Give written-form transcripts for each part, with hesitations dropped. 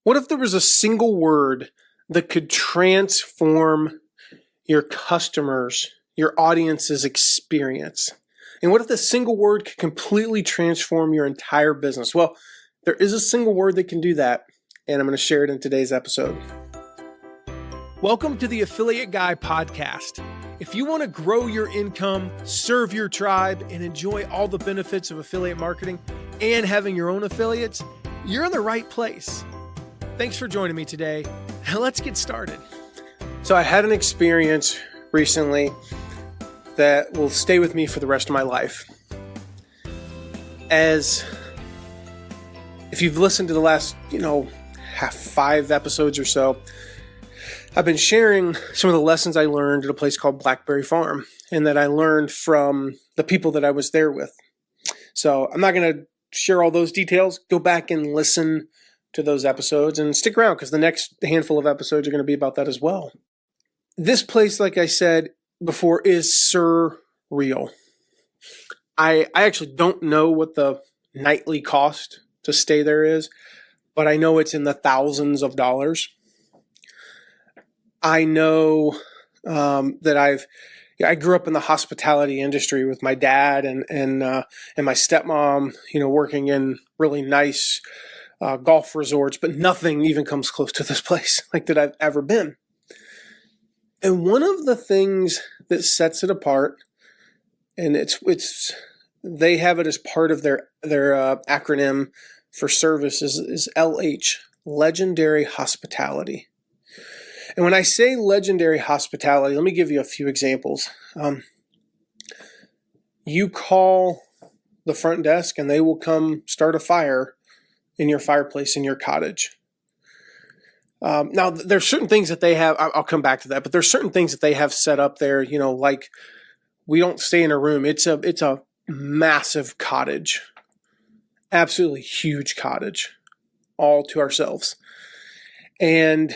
What if there was a single word that could transform your customers, your audience's experience? And what if the single word could completely transform your entire business? Well, there is a single word that can do that, and I'm going to share it in today's episode. Welcome to the Affiliate Guy podcast. If you want to grow your income, serve your tribe, and enjoy all the benefits of affiliate marketing and having your own affiliates, you're in the right place. Thanks for joining me today. Now let's get started. So I had an experience recently that will stay with me for the rest of my life. As if you've listened to the last, 5 episodes or so, I've been sharing some of the lessons I learned at a place called Blackberry Farm and that I learned from the people that I was there with. So I'm not going to share all those details. Go back and listen to those episodes and stick around because the next handful of episodes are going to be about that as well. This place, like I said before, is surreal. I actually don't know what the nightly cost to stay there is, but I know it's in the thousands of dollars. I know that I grew up in the hospitality industry with my dad and my stepmom, working in really nice golf resorts, but nothing even comes close to this place like that I've ever been. And one of the things that sets it apart, and they have it as part of their acronym for service is LH, Legendary Hospitality. And when I say legendary hospitality, let me give you a few examples. You call the front desk and they will come start a fire in your fireplace in your cottage. Now, there's certain things that they have. I'll come back to that, but there's certain things that they have set up there, like we don't stay in a room. It's a massive cottage, absolutely huge cottage, all to ourselves. And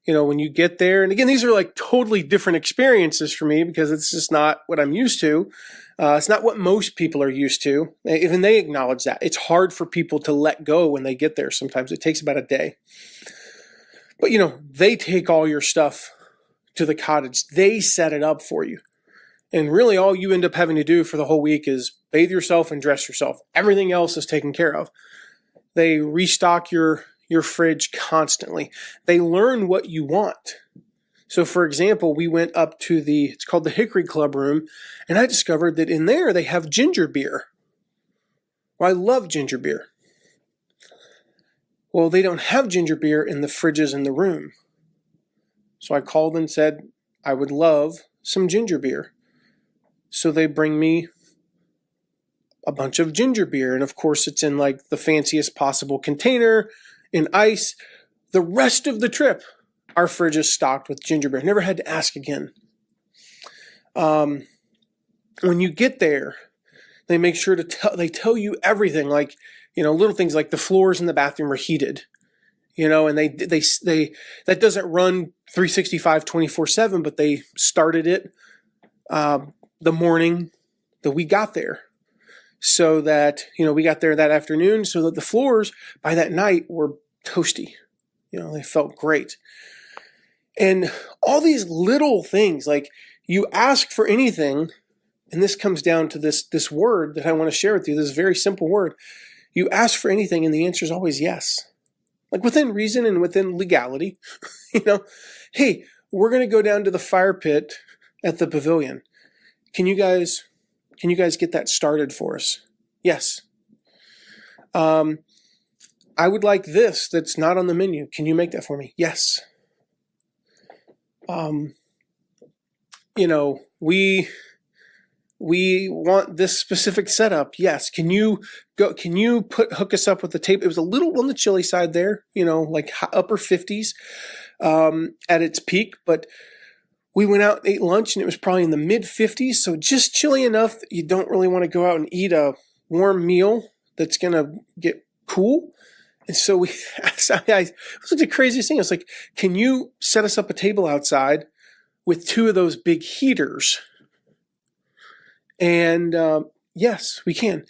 when you get there, and again, these are like totally different experiences for me because it's just not what I'm used to. It's not what most people are used to. Even they acknowledge that. It's hard for people to let go when they get there. Sometimes it takes about a day. But, they take all your stuff to the cottage. They set it up for you. And really all you end up having to do for the whole week is bathe yourself and dress yourself. Everything else is taken care of. They restock your fridge constantly. They learn what you want. So for example, we went up to it's called the Hickory Club room, and I discovered that in there they have ginger beer. Well, I love ginger beer. Well, they don't have ginger beer in the fridges in the room. So I called and said, I would love some ginger beer. So they bring me a bunch of ginger beer. And of course, it's in like the fanciest possible container, in ice. The rest of the trip, our fridge is stocked with ginger beer. Never had to ask again. When you get there, they make sure they tell you everything, like, little things like the floors in the bathroom are heated, and they that doesn't run 365 24/7, but they started it the morning that we got there. So that, we got there that afternoon so that the floors by that night were toasty. They felt great. And all these little things, like you ask for anything, and this comes down to this word that I want to share with you, this very simple word. You ask for anything and the answer is always yes. Like within reason and within legality. Hey, we're going to go down to the fire pit at the pavilion. Can you guys get that started for us? Yes. I would like this that's not on the menu. Can you make that for me? Yes. We want this specific setup. Yes. Can you hook us up with the tape? It was a little on the chilly side there, like upper 50s at its peak, but we went out and ate lunch and it was probably in the mid 50s. So just chilly enough that you don't really want to go out and eat a warm meal that's going to get cool. And so it was like the craziest thing. I was like, can you set us up a table outside with 2 of those big heaters? And yes, we can.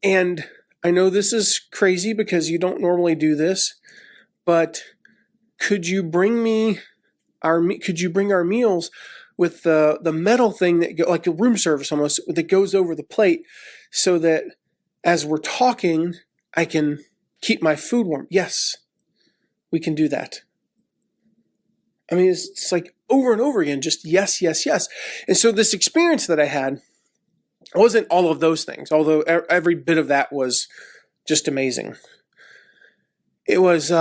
And I know this is crazy because you don't normally do this, but could you bring our meals with the metal thing that like a room service almost that goes over the plate, so that as we're talking, I can keep my food warm? Yes, we can do that. I mean, it's like over and over again, just yes, yes, yes. And so this experience that I had wasn't all of those things, although every bit of that was just amazing. It was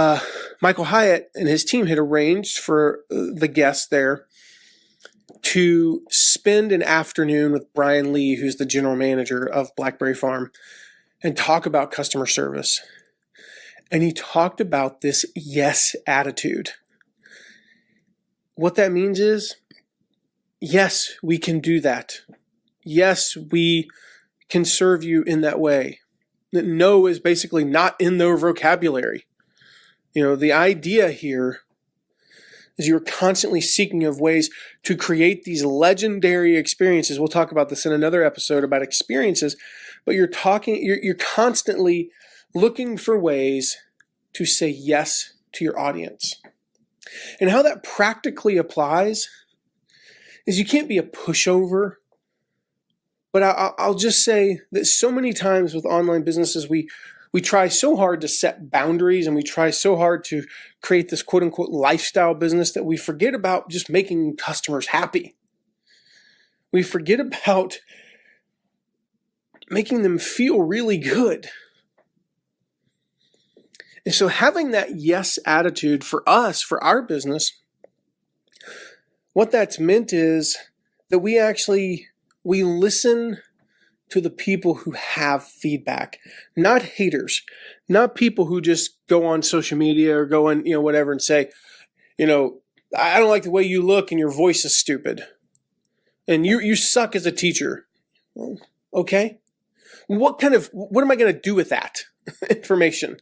Michael Hyatt and his team had arranged for the guests there to spend an afternoon with Brian Lee, who's the general manager of Blackberry Farm, and talk about customer service. And he talked about this yes attitude. What that means is, yes, we can do that. Yes, we can serve you in that way. No is basically not in their vocabulary. The idea here is you're constantly seeking of ways to create these legendary experiences. We'll talk about this in another episode about experiences, but you're constantly looking for ways to say yes to your audience. And how that practically applies is you can't be a pushover. But I'll just say that so many times with online businesses, we try so hard to set boundaries, and we try so hard to create this quote unquote lifestyle business that we forget about just making customers happy. We forget about making them feel really good. And so having that yes attitude for us, for our business, what that's meant is that we listen to the people who have feedback, not haters, not people who just go on social media or go on, whatever and say, I don't like the way you look and your voice is stupid. And you suck as a teacher. Well, okay. What am I going to do with that information?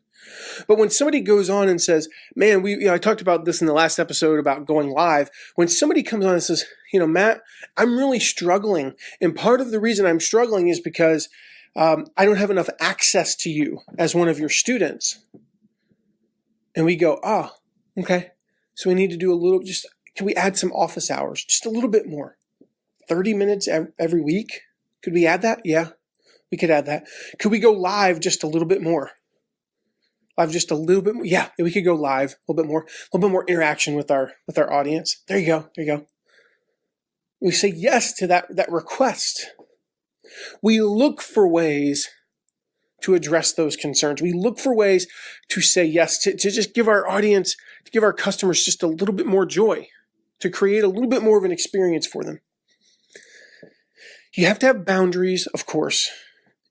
But when somebody goes on and says, man, I talked about this in the last episode about going live. When somebody comes on and says, Matt, I'm really struggling. And part of the reason I'm struggling is because I don't have enough access to you as one of your students. And we go, okay. So we need to do can we add some office hours? Just a little bit more. 30 minutes every week? Could we add that? Yeah, we could add that. Could we go live just a little bit more? Live just a little bit more? Yeah, we could go live a little bit more interaction with our audience. There you go. We say yes to that request. We look for ways to address those concerns. We look for ways to say yes, to just give our audience, to give our customers just a little bit more joy, to create a little bit more of an experience for them. You have to have boundaries, of course,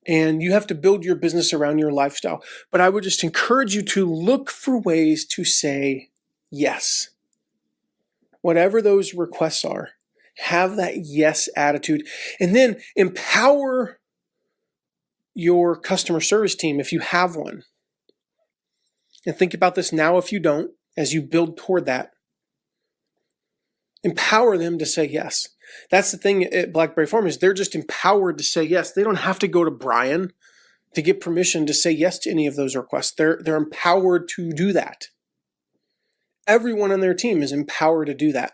and you have to build your business around your lifestyle. But I would just encourage you to look for ways to say yes. Whatever those requests are, have that yes attitude, and then empower your customer service team if you have one. And think about this now if you don't, as you build toward that. Empower them to say yes. That's the thing at Blackberry Farm is they're just empowered to say yes. They don't have to go to Brian to get permission to say yes to any of those requests. They're empowered to do that. Everyone on their team is empowered to do that.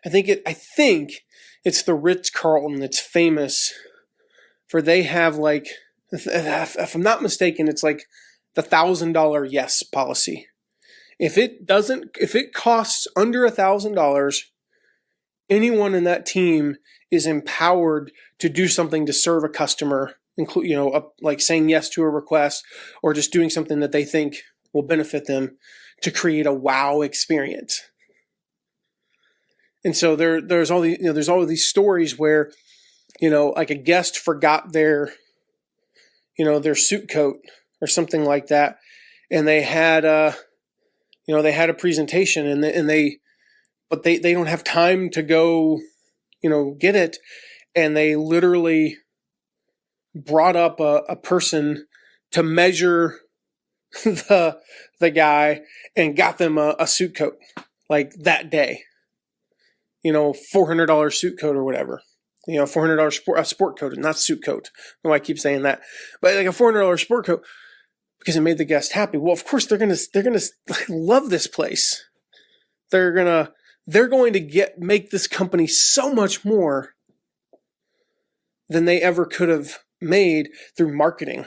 I think it's the Ritz-Carlton that's famous for they have if I'm not mistaken, it's like the $1,000 yes policy. If it costs under $1,000, anyone in that team is empowered to do something to serve a customer, like saying yes to a request or just doing something that they think will benefit them to create a wow experience. And so there's all these stories where, like a guest forgot their suit coat or something like that, and they had a presentation but they don't have time to go, get it. And they literally brought up a person to measure the guy and got them a suit coat like that day, $400 suit coat or whatever, $400 sport coat, not suit coat. I don't know why I keep saying that, but like a $400 sport coat. because it made the guest happy. Well, of course they're going to love this place. They're going to make this company so much more than they ever could have made through marketing.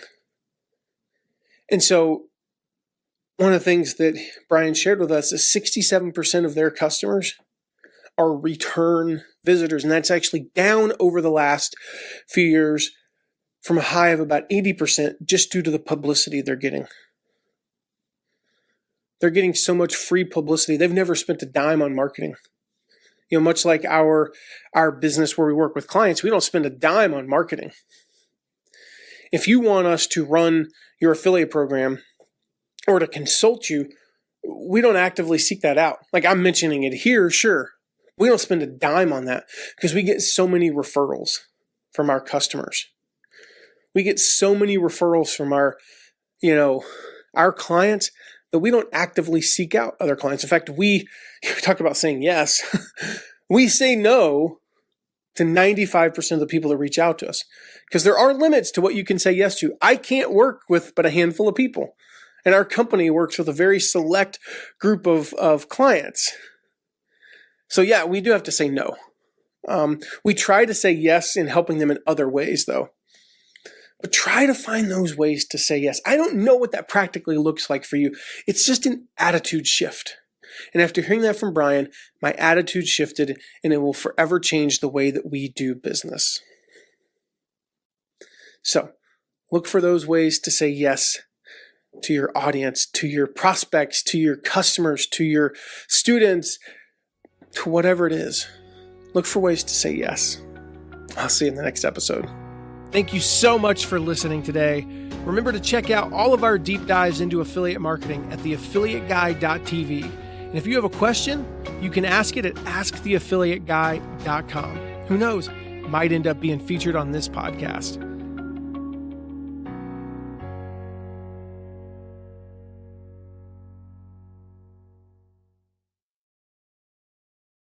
And so one of the things that Brian shared with us is 67% of their customers are return visitors. And that's actually down over the last few years from a high of about 80% just due to the publicity they're getting. They're getting so much free publicity. They've never spent a dime on marketing. Much like our business where we work with clients, we don't spend a dime on marketing. If you want us to run your affiliate program or to consult you, we don't actively seek that out. Like I'm mentioning it here, sure. We don't spend a dime on that because we get so many referrals from our customers. We get so many referrals from our clients that we don't actively seek out other clients. In fact, we talked about saying yes. We say no to 95% of the people that reach out to us because there are limits to what you can say yes to. I can't work with but a handful of people. And our company works with a very select group of clients. So yeah, we do have to say no. We try to say yes in helping them in other ways though. But try to find those ways to say yes. I don't know what that practically looks like for you. It's just an attitude shift. And after hearing that from Brian, my attitude shifted and it will forever change the way that we do business. So look for those ways to say yes to your audience, to your prospects, to your customers, to your students, to whatever it is. Look for ways to say yes. I'll see you in the next episode. Thank you so much for listening today. Remember to check out all of our deep dives into affiliate marketing at theaffiliateguy.tv. And if you have a question, you can ask it at asktheaffiliateguy.com. Who knows? Might end up being featured on this podcast.